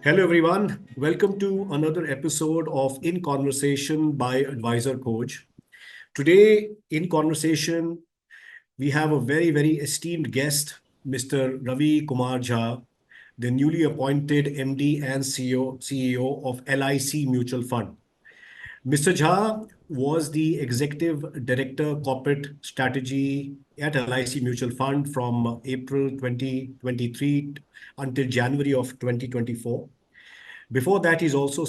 Hello, everyone. Welcome to another episode of In Conversation by Advisor Coach. Today, in conversation, we have a very esteemed guest, Mr. Ravi Kumar Jha, the newly appointed MD and CEO of LIC Mutual Fund. Mr. Jha was the Executive Director Corporate Strategy at LIC Mutual Fund from April 2023 until January of 2024. Before that, he's also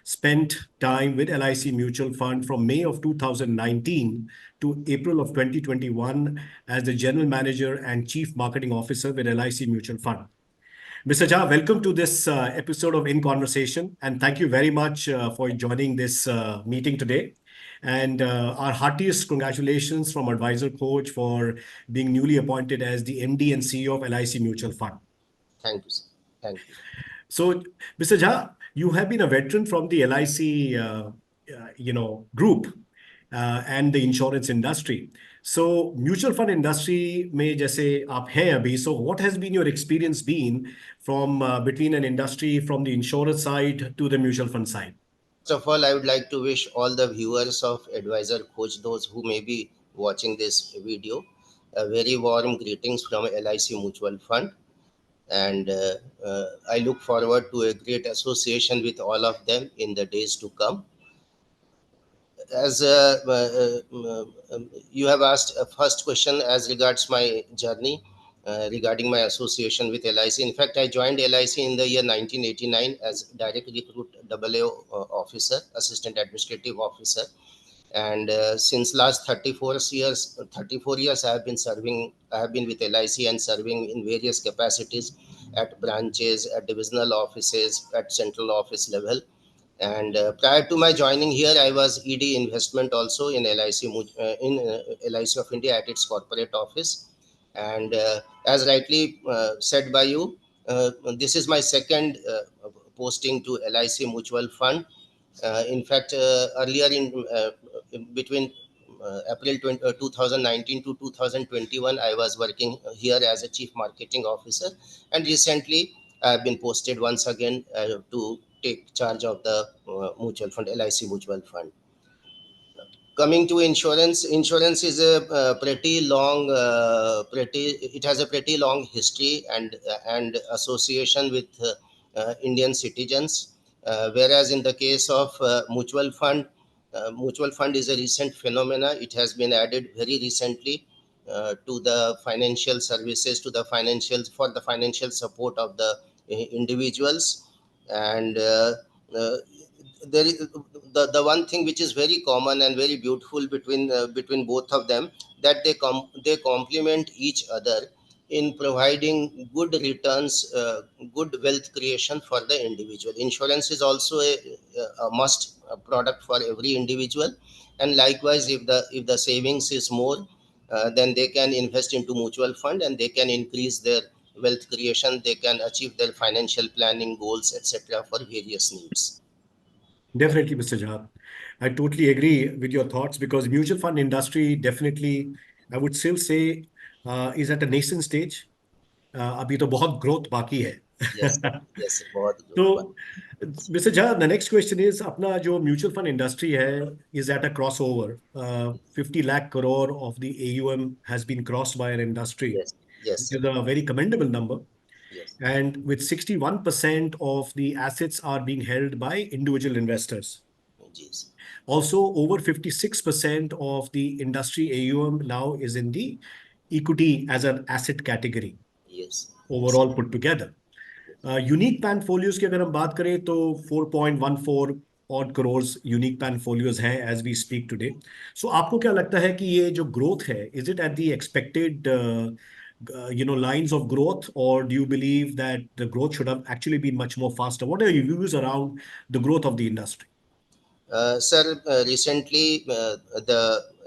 spent time with LIC Mutual Fund from May of 2019 to April of 2021 as the General Manager and Chief Marketing Officer with LIC Mutual Fund. Mr. Jha, welcome to this episode of In Conversation, and thank you very much for joining this meeting today. And our heartiest congratulations from Advisor Coach for being newly appointed as the MD and CEO of LIC Mutual Fund. Thank you, sir. Thank you. So, Mr. Jha, you have been a veteran from the LIC, group and the insurance industry. So, mutual fund industry में जैसे आप हैं अभी, so what has been your experience been from between an industry from the insurance side to the mutual fund side? First of all, I would like to wish all the viewers of Advisor Coach, those who may be watching this video, a very warm greetings from LIC Mutual Fund. And I look forward to a great association with all of them in the days to come. As you have asked a first question as regards my journey regarding my association with LIC. In fact, I joined LIC in the year 1989 as direct recruit AO officer, assistant administrative officer. And since last 34 years, I have been with LIC and serving in various capacities at branches, at divisional offices, at central office level. And prior to my joining here, I was ED investment also in LIC of India at its corporate office. And as rightly said by you, this is my second posting to LIC Mutual Fund. In fact, earlier in between April 2019 to 2021, I was working here as a chief marketing officer, and recently I have been posted once again to take charge of the mutual fund, LIC Mutual Fund. Coming to insurance is a it has a pretty long history and association with Indian citizens. Whereas in the case of mutual fund is a recent phenomena. It has been added very recently to the financial services, for the financial support of the individuals. And there is the one thing which is very common and very beautiful between both of them, that they complement each other in providing good returns, good wealth creation for the individual. Insurance is also a must product for every individual, and likewise, if the savings is more, then they can invest into mutual fund and they can increase their wealth creation. They can achieve their financial planning goals, etc., for various needs. Definitely, Mr. Jha. I totally agree with your thoughts because mutual fund industry definitely, I would still say, is at a nascent stage. अभी तो बहुत growth बाकी है. Yes, yes, बहुत So, Mr. Jha, the next question is, अपना जो mutual fund industry है is at a crossover. 50 lakh crore of the AUM has been crossed by an industry, yes, which is a very commendable number. yes, And with 61% of the assets are being held by individual investors. yes. Also, over 56% of the industry AUM now is in the equity as an asset category. Yes. Overall put together. Unique portfolios की अगर हम बात करें तो 4.14 odd crores unique portfolios हैं as we speak today. So आपको क्या लगता है कि ये जो growth है, is it at the expected lines of growth, or do you believe that the growth should have actually been much more faster? What are your views around the growth of the industry? Sir, recently,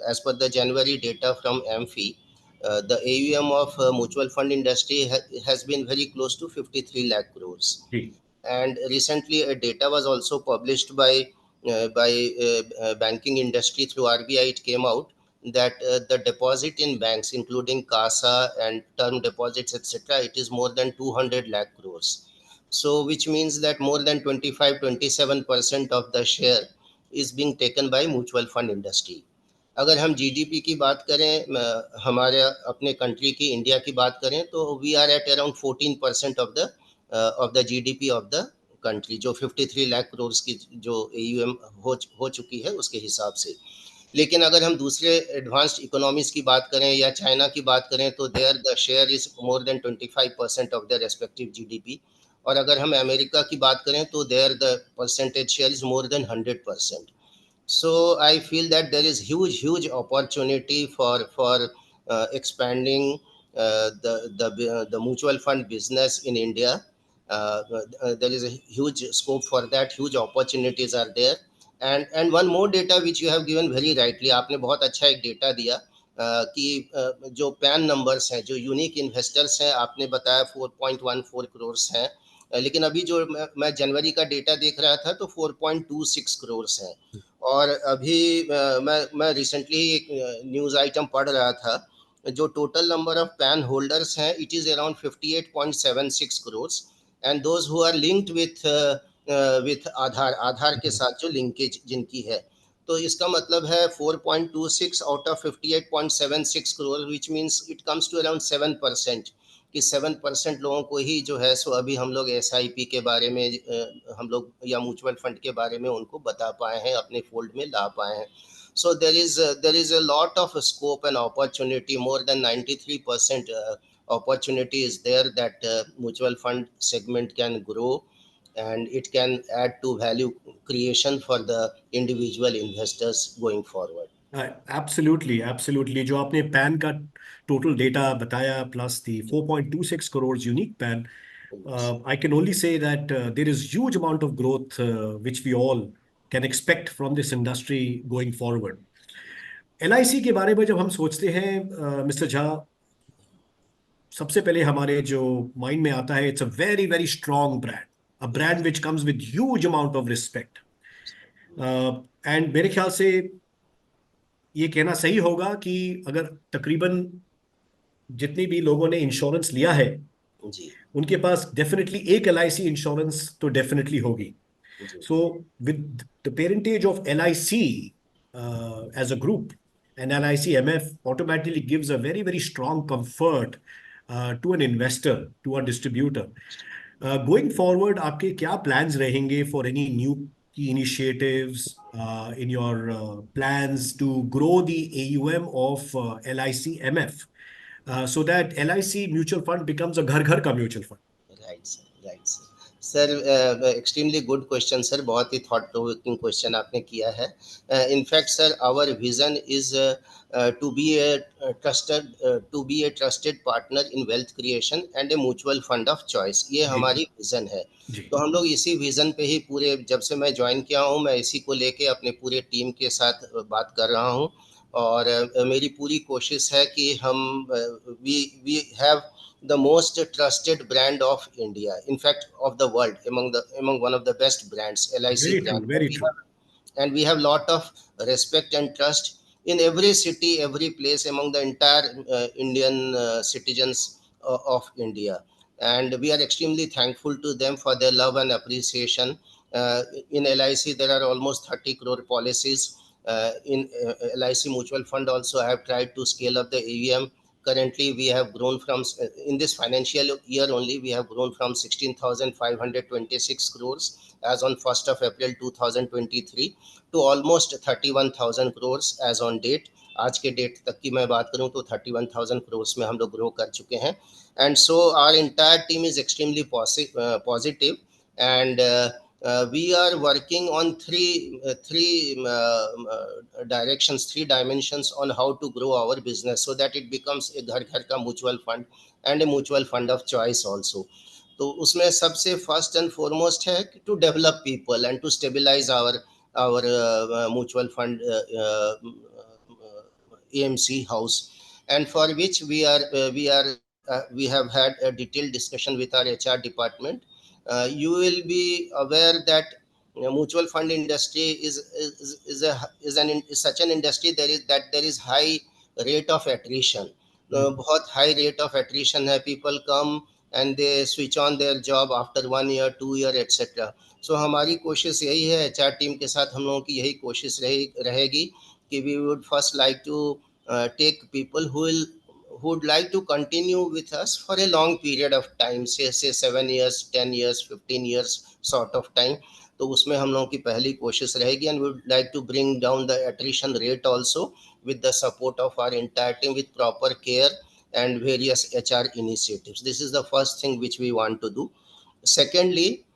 as per the January data from AMFI, the AUM of mutual fund industry has been very close to 53 lakh crores. And recently, a data was also published by banking industry through RBI. It came out that the deposit in banks, including CASA and term deposits, etc., it is more than 200 lakh crores. So which means that more than 25-27% of the share is being taken by mutual fund industry. अगर हम GDP की बात करें, हमारे अपने country की, India की बात करें, तो we are at around 14% of the GDP of the country, जो 53 लाख करोड़ की जो एयूएम हो चुकी है उसके हिसाब से। लेकिन अगर हम दूसरे एडवांस्ड इकोनॉमीज की बात करें या चाइना की बात करें, तो there the share is more than 25% of the respective GDP. और अगर हम अमेरिका की बात करें तो there the percentage share is more than 100%. So I feel that there is huge opportunity for expanding the mutual fund business in India. There is a huge scope for that. Huge opportunities are there. And one more data which you have given very rightly, आपने बहुत अच्छा एक data दिया, कि जो pan numbers हैं, जो unique investors हैं, आपने बताया 4.14 करोड़ हैं। लेकिन अभी जो मैं जनवरी का डेटा देख रहा था तो 4.26 करोड़ हैं। और अभी मैं रिसेंटली एक न्यूज़ आइटम पढ़ रहा था, जो total number of PAN holders हैं, it is around 58.76 crore. And those who are linked with Aadhaar, Aadhaar के साथ जो लिंकेज जिनकी है, तो इसका मतलब है 4.26 out of 58.76 crore, which means it comes to around 7%। कि 7% लोगों को ही जो है सो अभी हम लोग एसआईपी के बारे में, हम लोग या म्यूचुअल फंड के बारे में उनको बता पाए हैं, अपने फोल्ड में ला पाए हैं। So there is a lot of scope and opportunity. More than 93% opportunity is there that mutual fund segment can grow, and it can add to value creation for the individual investors going forward. Absolutely absolutely, जो आपने pan का total data बताया plus the 4.26 crore unique pan, Yes. I can only say that there is huge amount of growth which we all can expect from this industry going forward. LIC के बारे में जब हम सोचते हैं मिस्टर झा, सबसे पहले हमारे जो माइंड में आता है, it's a very very strong brand, a brand Yes. Which comes with huge amount of respect. And मेरे ख्याल से ये कहना सही होगा कि अगर तकरीबन जितनी भी लोगों ने इंश्योरेंस लिया है, जी उनके पास डेफिनेटली एक LIC इंश्योरेंस तो डेफिनेटली होगी। जी So, with the parentage of LIC as a group, and LIC MF automatically gives a very, very strong comfort to an investor, to a distributor. Going forward, आपके क्या plans रहेंगे for any new key initiatives in your plans to grow the AUM of LIC MF so that LIC mutual fund becomes a घर घर का mutual fund? Right sir, right sir. Sir extremely good question sir, बहुत ही thought provoking question आपने किया है। In fact sir, our vision is to be a trusted partner in wealth creation and a mutual fund of choice, ये जी हमारी vision है। जी तो हम लोग इसी विजन पे ही पूरे, जब से मैं ज्वाइन किया हूँ, मैं इसी को लेके अपने पूरे टीम के साथ बात कर रहा हूँ। और मेरी पूरी कोशिश है कि हम we have the most trusted brand of India, in fact of the world, among one of the best brands, LIC very true, brand. very true. And we have lot of respect and trust in every city, every place, among the entire Indian citizens of India. And we are extremely thankful to them for their love and appreciation. In LIC there are almost 30 crore policies. In LIC mutual fund also, I have tried to scale up the AUM. Currently we have grown from, in this financial year only, we have grown from 16,526 crores as on 1st of April 2023 to almost 31,000 crores as on date. आज के date तक की मैं बात करूं तो 31,000 crores में हम लोग ग्रो कर चुके हैं। And so our entire team is extremely positive, and we are working on three directions, three dimensions on how to grow our business so that it becomes a घर घर का mutual fund and a mutual fund of choice also. तो उसमें सबसे first and foremost है to develop people and to stabilise our mutual fund AMC house, and for which we have had a detailed discussion with our HR department. You will be aware that mutual fund industry is such an industry there is high rate of attrition. बहुत high rate of attrition है, people come and they switch on their job after 1 year, 2 year, etc. So हमारी कोशिश यही है, HR team के साथ हम लोगों की यही कोशिश रहेगी कि we would first like to take people who would like to continue with us for a long period of time, say 7 years, 10 years, 15 years sort of time. तो उसमें हम लोगों की पहली कोशिश रहेगी, and we would like to bring down the attrition rate also with the support of our entire team with proper care and various HR initiatives. This is the first thing which we want to do. Secondly,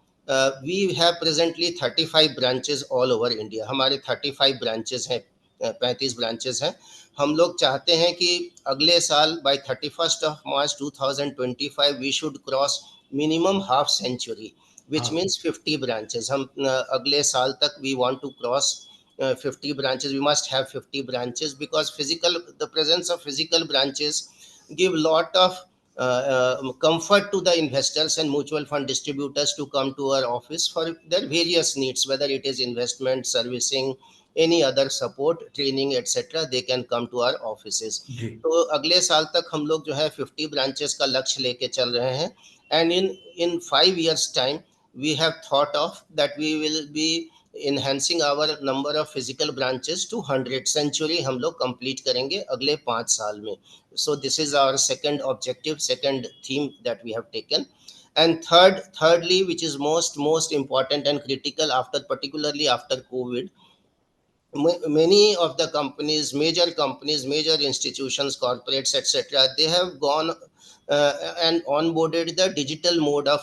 we have presently 35 branches all over India. हमारे 35 branches हैं, 35 branches हैं. हम लोग चाहते हैं कि अगले साल by 31st of March 2025 we should cross minimum half century, which हाँ means 50 branches. हम अगले साल तक we want to cross 50 branches. We must have 50 branches because the presence of physical branches give lot of comfort to the investors and mutual fund distributors to come to our office for their various needs, whether it is investment, servicing, any other support, training, etc. They can come to our offices. जी तो अगले साल तक हम लोग जो है 50 branches का लक्ष्य लेके चल रहे हैं, and in 5 years time we have thought of that we will be enhancing our number of physical branches to 100 century हम लोग complete करेंगे अगले 5 साल में. So this is our second objective, second theme that we have taken. And thirdly, which is most important and critical after, particularly after COVID, many of the companies, major institutions, corporates, etc., they have gone and onboarded the digital mode of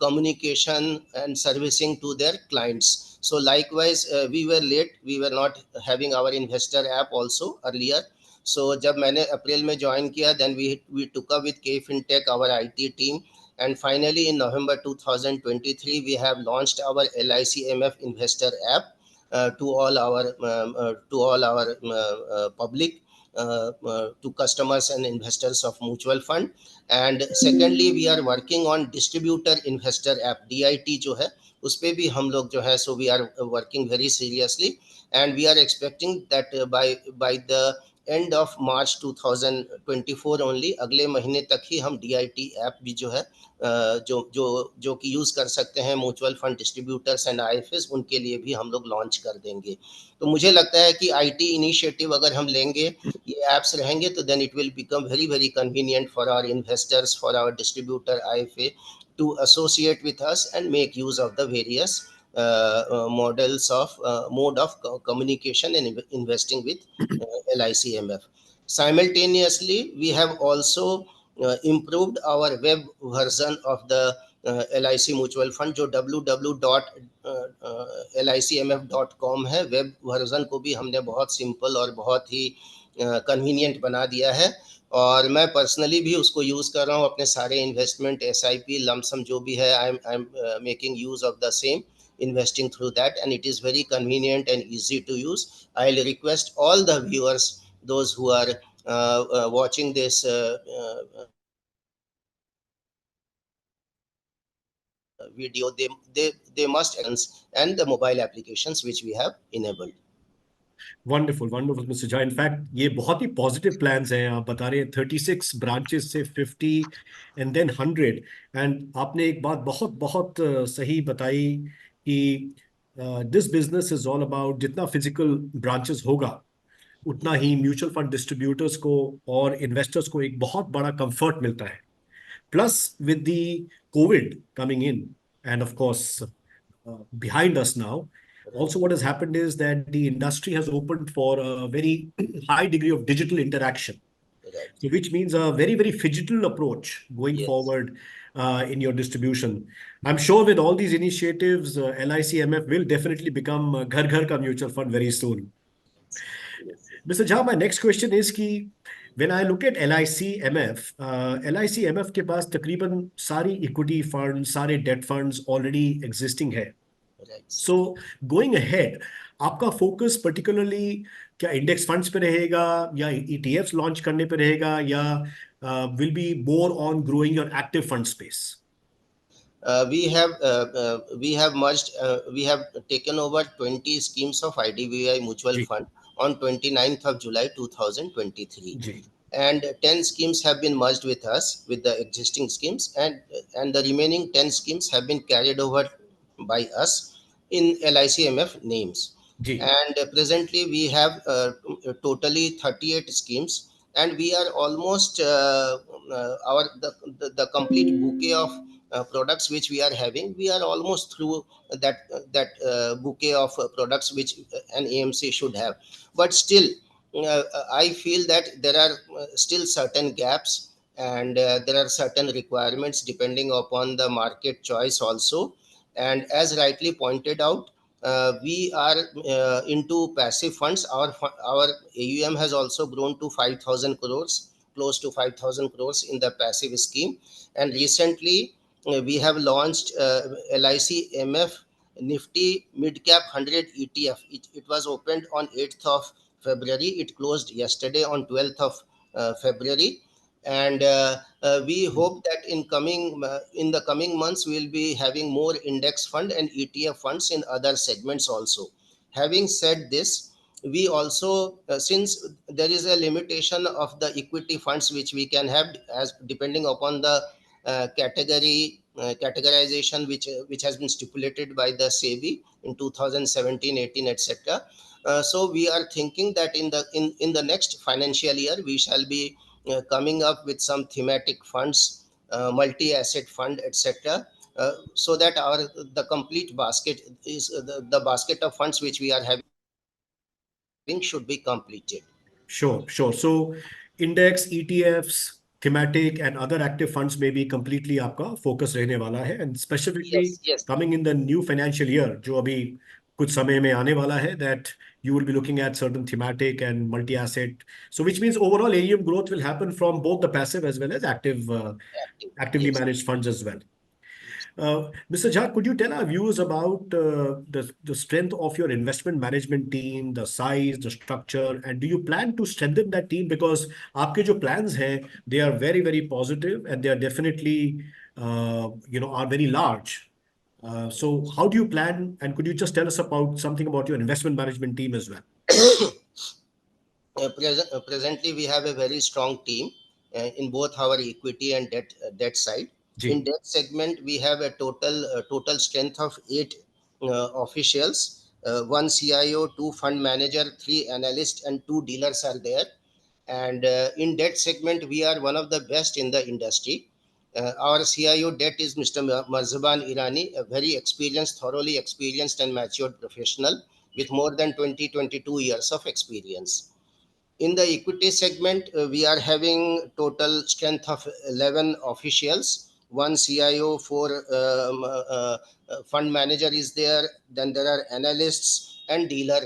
communication and servicing to their clients. So likewise, we were late, we were not having our investor app also earlier. So जब मैंने अप्रैल में join किया, then we took up with K FinTech, our IT team, and finally in November 2023 we have launched our LIC MF investor app to all our public, to customers and investors of mutual fund. And secondly, we are working on distributor investor app, DIT जो है उस पे भी हम लोग जो है, so we are working very seriously, and we are expecting that by the end of March 2024 only, अगले महीने तक ही हम DIT ऐप भी जो है जो कि यूज़ कर सकते हैं mutual fund distributors and IFAs, उनके लिए भी हम लोग लॉन्च कर देंगे. तो मुझे लगता है कि IT इनिशिएटिव अगर हम लेंगे, ये ऐप्स रहेंगे, तो then it will become very very convenient for our investors, for our distributor IFA to associate with us and make use of the various models of mode of communication and investing with LIC MF. Simultaneously, we have also improved our web version of the LIC mutual fund, जो www.licmf.com है. Web version को भी हमने बहुत simple और बहुत ही convenient बना दिया है, और मैं पर्सनली भी उसको यूज़ कर रहा हूँ अपने सारे इन्वेस्टमेंट, SIP, लमसम जो भी है, I am making use of the same, investing through that, and it is very convenient and easy to use. I'll request all the viewers, those who are watching this video, they must and the mobile applications which we have enabled. Wonderful wonderful mister Jha. In fact ये बहुत ही positive plans हैं. आप बता रहे हैं 36 branches से 50 and then 100. And आपने एक बात बहुत बहुत सही बताई कि this business is all about, जितना फिजिकल ब्रांचेस होगा उतना ही म्यूचुअल फंड डिस्ट्रीब्यूटर्स को और इन्वेस्टर्स को एक बहुत बड़ा कंफर्ट मिलता है. Plus, with the COVID coming in, and of course, behind us now, Right, also what has happened is that the industry has opened for a very high degree of digital interaction. right. So, which means a very, very digital approach going Yes, forward in your distribution. I'm sure with all these initiatives, LICMF will definitely become Ghar Ghar Ka mutual fund very soon. yes. Mr. Jha, my next question is कि when I look at LICMF, LICMF के पास तकरीबन सारी equity fund, सारे date funds already existing है. Right, sir. So going ahead, आपका focus particularly क्या index funds पे रहेगा या ETFs लॉन्च करने पे रहेगा, या will be more on growing your active fund space? We have merged, we have taken over 20 schemes of IDBI mutual जी fund on 29th of July 2023. जी and 10 schemes have been merged with us with the existing schemes, and the remaining 10 schemes have been carried over by us in LICMF names. Ji. And presently we have totally 38 schemes, and we are almost our the complete bouquet of products which we are having, we are almost through that bouquet of products which an AMC should have. But still, I feel that there are still certain gaps, and there are certain requirements depending upon the market choice also. And as rightly pointed out, we are into passive funds. Our AUM has also grown to 5,000 crores, close to 5,000 crores in the passive scheme. And recently, we have launched LIC MF Nifty Mid Cap 100 ETF. It was opened on 8th of February. It closed yesterday on 12th of February. And we hope that in the coming months we will be having more index fund and ETF funds in other segments also. Having said this, we also since there is a limitation of the equity funds which we can have, as depending upon the categorization which has been stipulated by the SEBI in 2017, 18, etc. So we are thinking that in the next financial year we shall be coming up with some thematic funds, multi-asset fund, etc. So that our the complete basket is the basket of funds which we are having should be completed. Sure, sure. So index, ETFs, thematic and other active funds may be completely आपका focus रहने वाला है, and specifically Yes, yes, coming in the new financial year जो अभी कुछ समय में आने वाला है, that you will be looking at certain thematic and multi-asset. So which means overall AUM growth will happen from both the passive as well as active, active. actively Yes, managed funds as well. yes. Mr. Jha, could you tell our viewers about the strength of your investment management team, the size, the structure, and do you plan to strengthen that team? Because आपके जो plans हैं, they are very, very positive and they are definitely, are very large. So how do you plan? And could you just tell us about something about your investment management team as well? Presently, we have a very strong team in both our equity and debt side. In ji, debt segment, we have a total strength of eight officials, one CIO, two fund manager, three analysts, and two dealers are there. And in debt segment, we are one of the best in the industry. Our CIO debt is Mr. Marzaban Irani, a very experienced, thoroughly experienced and matured professional with more than 22 years of experience. In the equity segment, we are having total strength of 11 officials, one CIO, four fund manager is there, then there are analysts and dealer,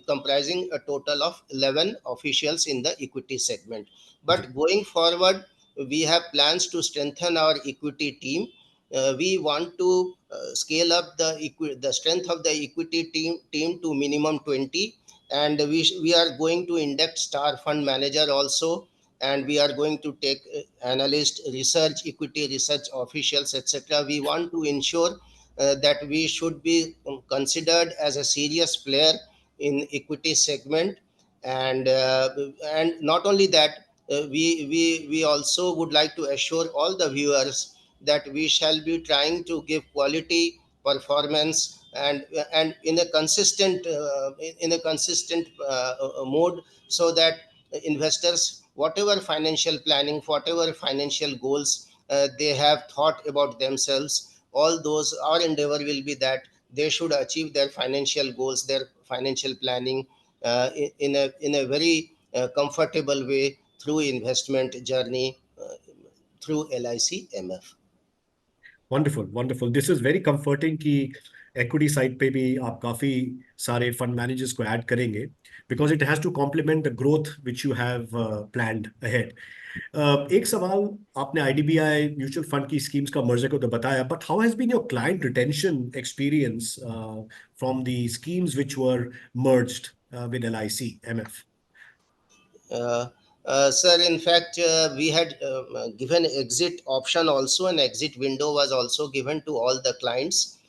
comprising a total of 11 officials in the equity segment. Ji, But going forward, we have plans to strengthen our equity team. We want to scale up the strength of the equity team to minimum 20, and we are going to induct star fund manager also, and we are going to take analyst, research, equity research officials, etc. We want to ensure that we should be considered as a serious player in equity segment. And not only that, we also would like to assure all the viewers that we shall be trying to give quality performance, and in a consistent mode, so that investors, whatever financial planning, whatever financial goals they have thought about themselves, all those, our endeavor will be that they should achieve their financial goals, their financial planning in a very comfortable way through investment journey through LIC MF. wonderful, wonderful. This is very comforting कि equity side पे भी आप काफी सारे fund managers को add करेंगे because it has to complement the growth which you have planned ahead. एक सवाल, आपने आईडीबीआई म्यूचुअल फंड की स्कीम्स का मर्जर को तो बताया, but how has been your client retention experience from the schemes which were merged with LIC MF? Uh, Sir, in fact, we had given exit option also, and exit window was also given to all the clients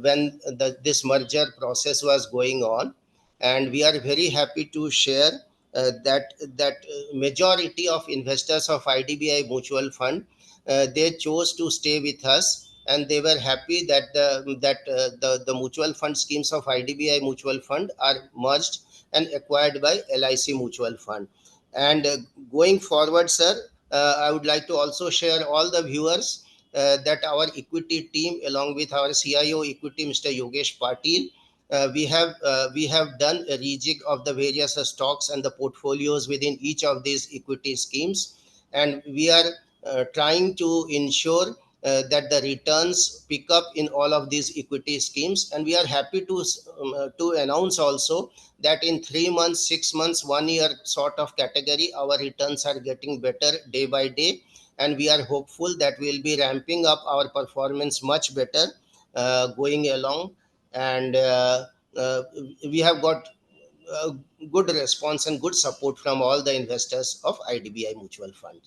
when this merger process was going on. And we are very happy to share that majority of investors of IDBI mutual fund, they chose to stay with us, and they were happy that the mutual fund schemes of IDBI mutual fund are merged and acquired by LIC mutual fund. And going forward, sir, I would like to also share all the viewers that our equity team, along with our CIO equity, Mr. Yogesh Patil, we have done a rejig of the various stocks and the portfolios within each of these equity schemes, and we are trying to ensure that the returns pick up in all of these equity schemes. And we are happy to announce also that in 3 months, 6 months, 1 year sort of category, our returns are getting better day by day, and we are hopeful that we'll be ramping up our performance much better going along. And uh, we have got uh, good response and good support from all the investors of IDBI mutual fund.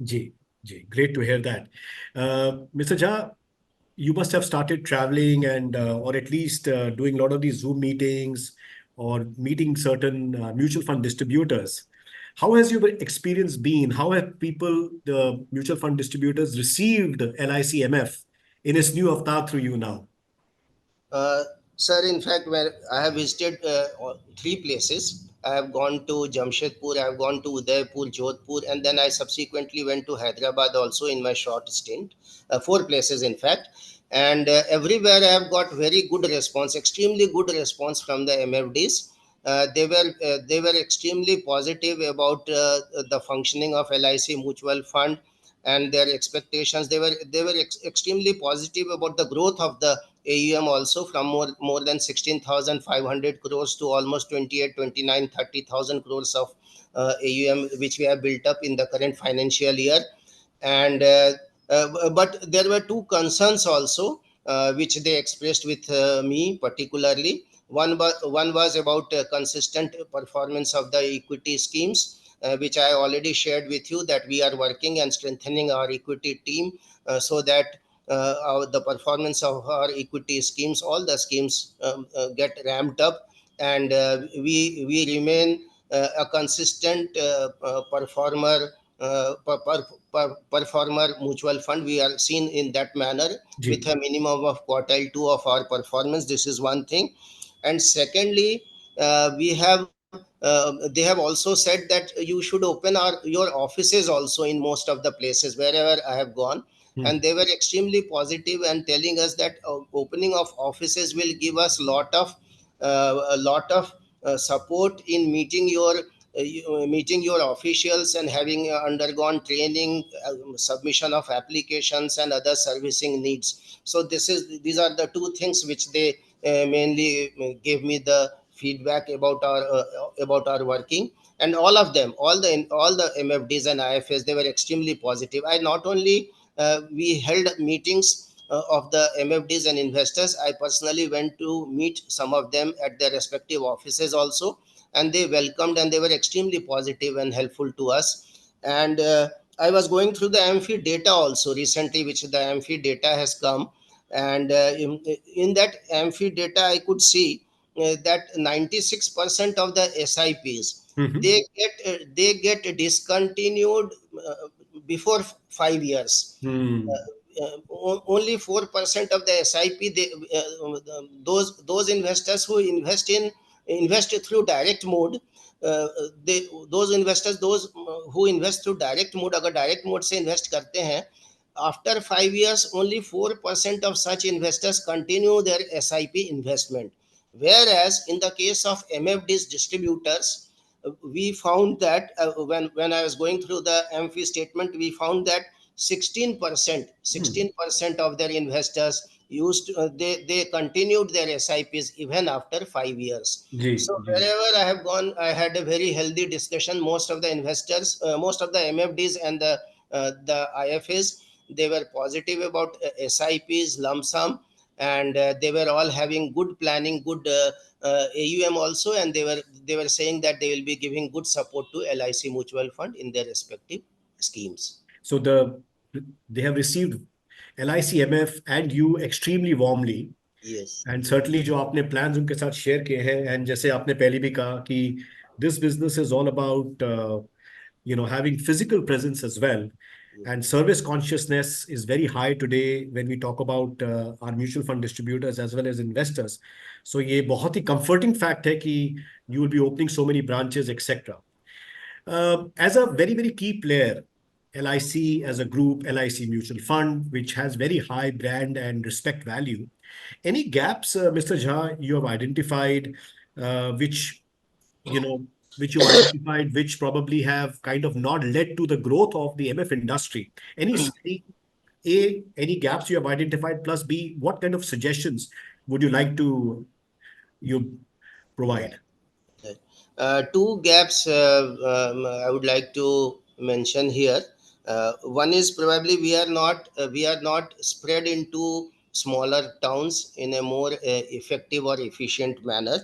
Ji, ji, great to hear that. Mr. Jha, you must have started traveling and or at least doing a lot of these Zoom meetings or meeting certain mutual fund distributors. How has your experience been? How have people, the mutual fund distributors, received LICMF in its new avatar through you now? Uh, Sir, in fact, where I have visited three places. I have gone to Jamshedpur, I have gone to Udaipur, Jodhpur, and then I subsequently went to Hyderabad also in my short stint. Four places, in fact. And everywhere I have got very good response, extremely good response from the MFDs. They were extremely positive about the functioning of LIC mutual fund and their expectations. They were extremely positive about the growth of the AUM also, from more than 16,500 crores to almost 28, 29, 30,000 crores of AUM, which we have built up in the current financial year. And but there were two concerns also which they expressed with me particularly. One was about consistent performance of the equity schemes, which I already shared with you, that we are working and strengthening our equity team so that the performance of our equity schemes, all the schemes get ramped up, and we remain a consistent performer, performer mutual fund. We are seen in that manner with Ji. a minimum of quartile two of our performance. This is one thing. And secondly, we have they have also said that you should open your offices also in most of the places wherever I have gone. Hmm. And they were extremely positive and telling us that opening of offices will give us a lot of support in meeting your officials and having undergone training, submission of applications and other servicing needs. So these are the two things which they mainly gave me the feedback about our working. And all the MFDs and IFS, they were extremely positive. I not only we held meetings of the MFDs and investors. I personally went to meet some of them at their respective offices also, and they welcomed and they were extremely positive and helpful to us. And I was going through the Amphi data also recently, which the Amphi data has come, and in that Amphi data, I could see that 96% of the SIPs, Mhm. they get discontinued before 5 years. Hmm. Only 4% of the SIP, those investors who invest through direct mode, those investors, who invest through direct mode, अगर direct mode से invest करते हैं, after 5 years only 4% of such investors continue their SIP investment. Whereas in the case of MFDs distributors, we found that when I was going through the Amphi statement, we found that 16% Hmm. 16% of their investors they continued their SIPs even after 5 years. Ji, So ji. wherever I have gone, I had a very healthy discussion. Most of the investors, most of the MFDs and the IFAs, they were positive about SIPs, lump sum, and they were all having good planning, good AUM also, and they were saying that they will be giving good support to LIC mutual fund in their respective schemes. So they have received LICMF and you extremely warmly. Yes. And certainly जो आपने plans उनके साथ share किए हैं and जैसे आपने पहले भी कहा कि this business is all about having physical presence as well. And service consciousness is very high today when we talk about our mutual fund distributors as well as investors. So ये बहुत ही comforting fact है कि you will be opening so many branches, etc. As a very, very key player, LIC as a group, LIC Mutual Fund, which has very high brand and respect value. Any gaps, Mr. Jha, you have identified, which you know, which you identified, which probably have kind of not led to the growth of the MF industry? Any any gaps you have identified? Plus, B, what kind of suggestions would you like to you Yeah. provide? Right. Two gaps I would like to mention here. One is probably we are not spread into smaller towns in a more effective or efficient manner,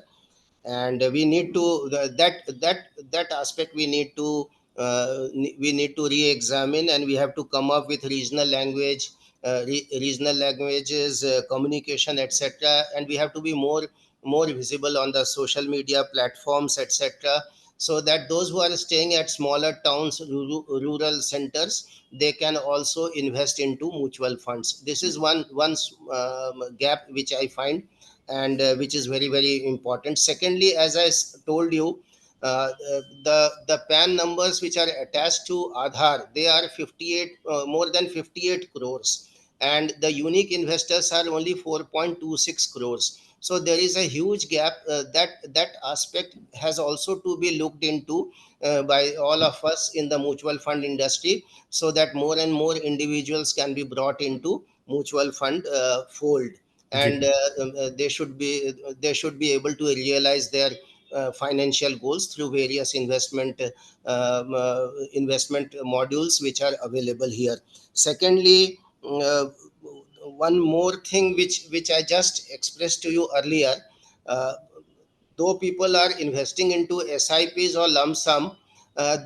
and we need to that aspect we need to re-examine, and we have to come up with regional languages, communication, etc., and we have to be more visible on the social media platforms, etc., so that those who are staying at smaller towns, rural centers, they can also invest into mutual funds. This is one gap which I find, and which is very very important. Secondly, as told you, the PAN numbers which are attached to Aadhaar, they are 58, more than 58 crores, and the unique investors are only 4.26 crores. So there is a huge gap. That aspect has also to be looked into by all of us in the mutual fund industry, so that more and more individuals can be brought into mutual fund fold, and Ji. they should be able to realize their financial goals through various investment modules which are available here. Secondly, one more thing which I just expressed to you earlier, uh, though people are investing into SIPs or lump sum,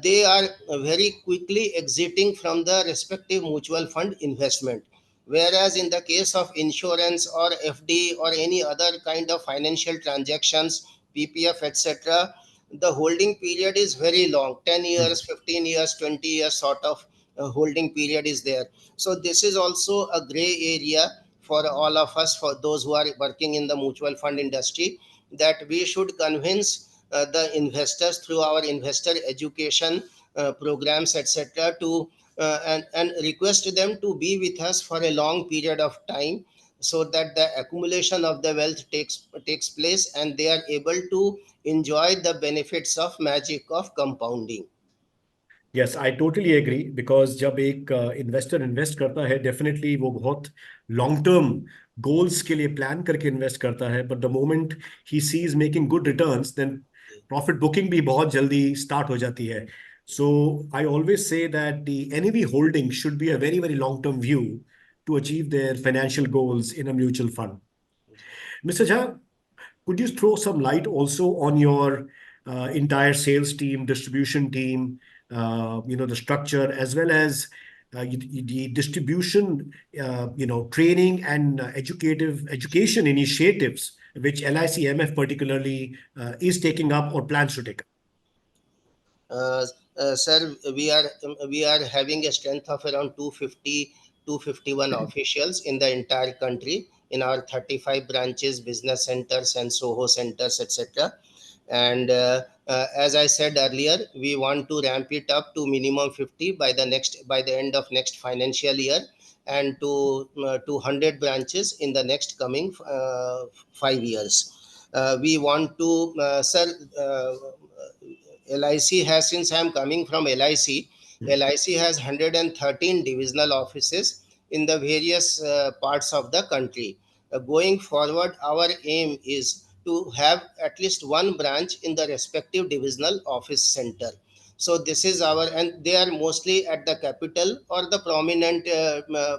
they are very quickly exiting from the respective mutual fund investment. Whereas in the case of insurance or FD or any other kind of financial transactions, PPF, etc., the holding period is very long, 10 years, 15 years, 20 years sort of holding period is there. So this is also a gray area for all of us, for those who are working in the mutual fund industry, that we should convince the investors through our investor education programs, etc., to and request them to be with us for a long period of time, so that the accumulation of the wealth takes place, and they are able to enjoy the benefits of magic of compounding. Yes I totally agree because जब एक investor invest करता है definitely वो बहुत long term goals के लिए plan करके invest करता है but the moment he sees making good returns then profit booking भी बहुत जल्दी स्टार्ट हो जाती है so I always say that the any holding should be a very very long term view to achieve their financial goals in a mutual fund. Mr. Jha, could you throw some light also on your entire sales team, distribution team, the structure, as well as the distribution, training and education initiatives, which LICMF particularly is taking up or plans to take up? Sir, we are having a strength of around 251 officials in the entire country, in our 35 branches, business centers, and Soho centers, etc. And as I said earlier, we want to ramp it up to minimum 50 by the end of next financial year, and to 100 branches in the next coming 5 years. We want to, sir. LIC has, since I am coming from LIC, LIC has 113 divisional offices in the various parts of the country. Going forward, our aim is to have at least one branch in the respective divisional office center. So this is our, and they are mostly at the capital or the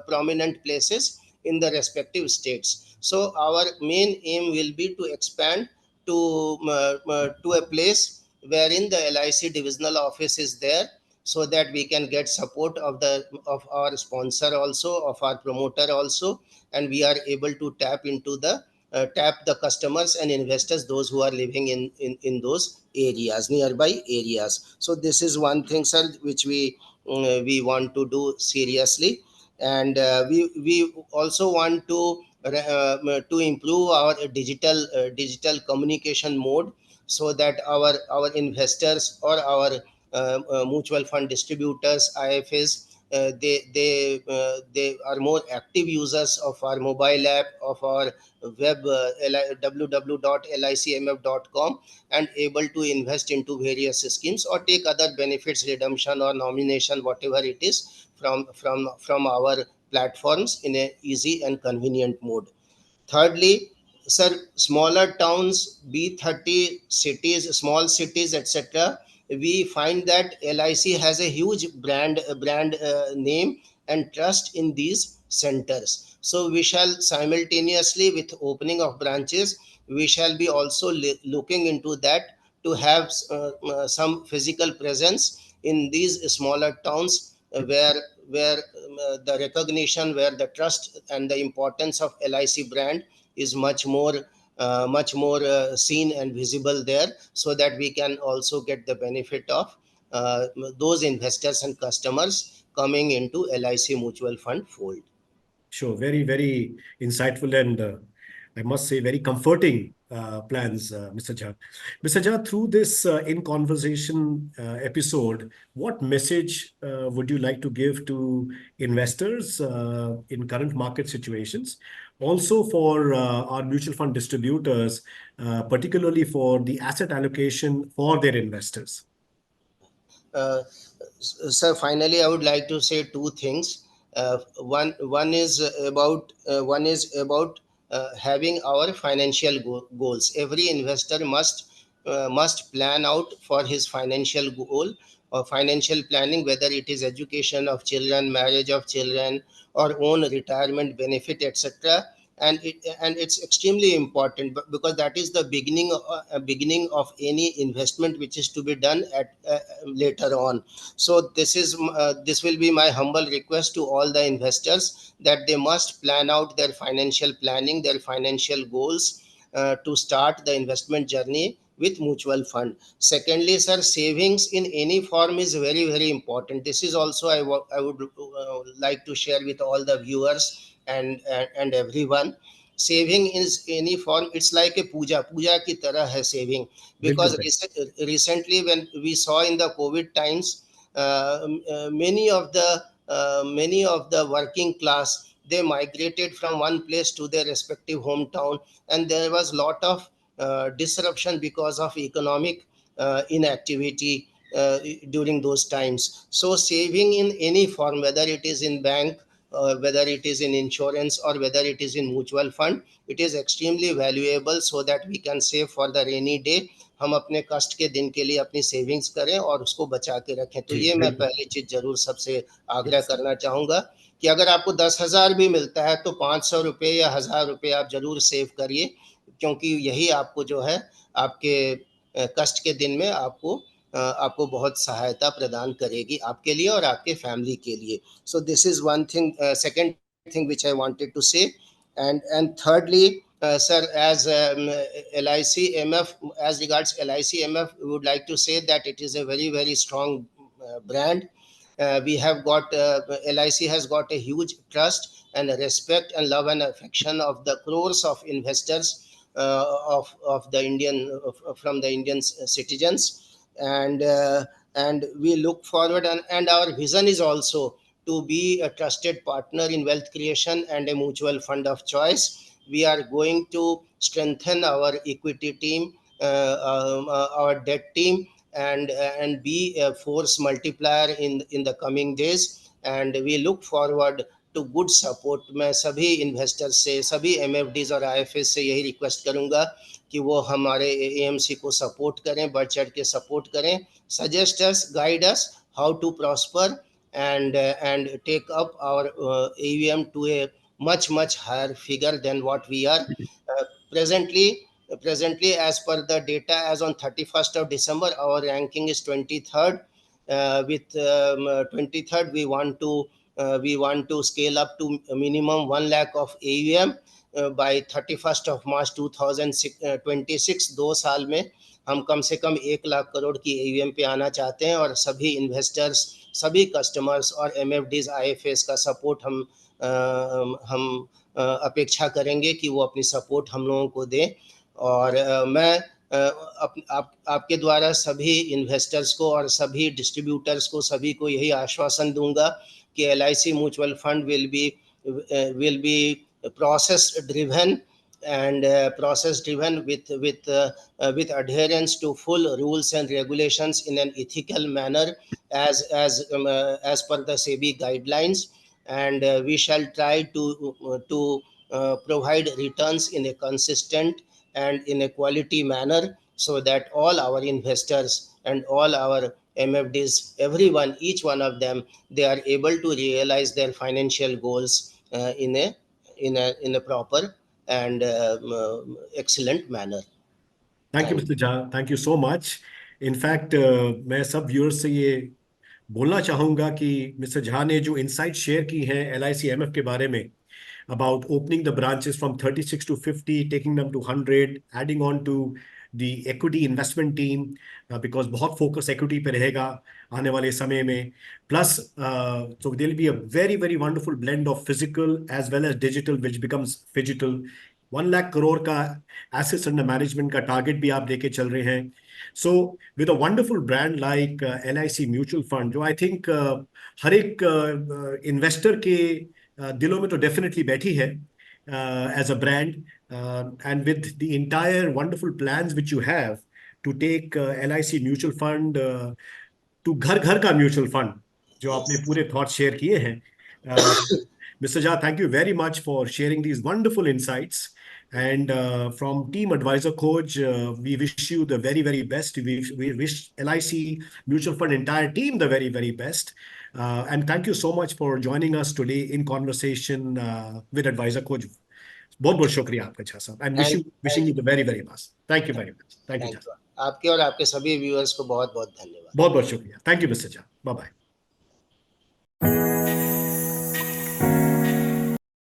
prominent places in the respective states. So our main aim will be to expand to a place wherein the LIC divisional office is there, so that we can get support of our sponsor also, of our promoter also, and we are able to tap into the tap the customers and investors, those who are living in those areas, nearby areas. So this is one thing, sir, which we want to do seriously. And we also want to improve our digital communication mode, so that our investors or our mutual fund distributors, IFAs, they are more active users of our mobile app, of our web, www.licmf.com, and able to invest into various schemes or take other benefits, redemption or nomination, whatever it is, from our platforms in a easy and convenient mode. Thirdly, sir, smaller towns, B30 cities, small cities, etc., we find that LIC has a huge brand name and trust in these centers. So we shall simultaneously, with opening of branches, we shall be also looking into that, to have some physical presence in these smaller towns, where the recognition, where the trust and the importance of LIC brand is much more seen and visible there, so that we can also get the benefit of uh, those investors and customers coming into LIC mutual fund fold. Sure, very, very insightful and I must say very comforting plans, Mr. Jha. Mr. Jha, through this in conversation episode, what message would you like to give to investors in current market situations? Also for our mutual fund distributors, particularly for the asset allocation for their investors. Uh, Sir, finally, I would like to say two things. One is about having our financial goals. Every investor must plan out for his financial goal or financial planning, whether it is education of children, marriage of children, or own retirement benefit, etc. And it's extremely important, because that is the beginning of any investment which is to be done at later on. So this will be my humble request to all the investors, that they must plan out their financial planning, their financial goals, to start the investment journey with mutual fund. Secondly, sir, savings in any form is very, very important. This is also I would like to share with all the viewers and everyone. Saving is any form, it's like a puja ki tarah hai saving. बिल्कुल Because सही. recently, when we saw in the COVID times, many of the working class, they migrated from one place to their respective hometown, and there was lot of disruption because of economic inactivity during those times. So saving in any form, whether it is in bank, whether it is in insurance, or whether it is in mutual fund, it is extremely valuable, so that we can save for the rainy day. हम अपने कष्ट के दिन के लिए अपनी savings करें और उसको बचा के रखें। तो जी, ये मैं बिल्कुल. पहली चीज जरूर सबसे आग्रह Yes. करना चाहूंगा, कि अगर आपको 10,000 भी मिलता है, तो 500 रुपये या 1,000 रुपये आप जरूर सेव करिए, क्योंकि यही आपको जो है, आपके कष्ट के दिन में आपको बहुत सहायता प्रदान करेगी, आपके लिए और आपके फैमिली के लिए। So this is one thing, second thing which I wanted to say. And thirdly, sir, as LICMF, as regards LICMF, we would like to say that it is a very, very strong brand. We have got LIC has got a huge trust and respect and love and affection of the crores of investors, of the Indian from the Indian citizens. And we look forward, and our vision is also to be a trusted partner in wealth creation and a mutual fund of choice. We are going to strengthen our equity team, our debt team, and be a force multiplier in the coming days. And we look forward to good support. मैं सभी investors से, सभी MFDs और IFS से यही request करूंगा कि वो हमारे AMC को सपोर्ट करें, बढ़ चढ़ के सपोर्ट करें, suggest us, guide us how to prosper, and take up our AUM to a much higher figure than what we are uh, presently. Presently, as per the data, as on 31st of December, our ranking is 23rd. With 23rd, we want to we want to scale up to a minimum 1 lakh of AUM by 31st of March 2026. 2 साल में हम कम से कम 1 लाख करोड़ की AUM पे आना चाहते हैं, और सभी इन्वेस्टर्स, सभी कस्टमर्स और MFDs IFAs का सपोर्ट हम अपेक्षा करेंगे कि वो अपनी सपोर्ट हम लोगों को दें। और मैं आपके द्वारा सभी इन्वेस्टर्स को और सभी डिस्ट्रीब्यूटर्स को, सभी को यही आश्वासन दूंगा कि LIC mutual fund will be process driven, and process driven with adherence to full rules and regulations in an ethical manner, as per the SEBI guidelines. And we shall try to provide returns in a consistent and in a quality manner, so that all our investors and all our MFDs, everyone, each one of them, they are able to realize their financial goals in a proper and excellent manner. Thank you Thank mister Jha, thank you so much. In fact मैं सब viewers से ये बोलना चाहूंगा कि mister Jha ने जो insight share की हैं LIC MF के बारे में, about opening the branches from 36 to 50, taking them to 100, adding on to the equity investment team, because बहुत focus equity पे रहेगा आने वाले समय में. Plus, so there will be a very, very wonderful blend of physical as well as digital, which becomes digital. 1 lakh crore का assets under management का target भी आप लेके चल रहे हैं. So with a wonderful brand like LIC Mutual Fund, जो I think हर एक investor के दिलों में तो डेफिनेटली बैठी है as a brand, and with the entire wonderful plans which you have to take LIC mutual fund to घर घर का म्यूचुअल फंड, जो you. आपने Yes. पूरे थॉट शेयर किए हैं. Mr. Jha, thank you very much for sharing these wonderful insights. And from Team Advisor Coach, we wish you the very, very best. We wish LIC Mutual Fund entire team the very, very best. And thank you so much for joining us today in conversation with Advisor Coach. बहुत बहुत शुक्रिया आपका झा साहब, and wishing Thank you the very, very best. Thank you very much. Thank you, thank Jha. You. आपके और आपके सभी viewers को बहुत बहुत धन्यवाद। बहुत बहुत शुक्रिया. Thank you, Mr. Jha. Bye bye.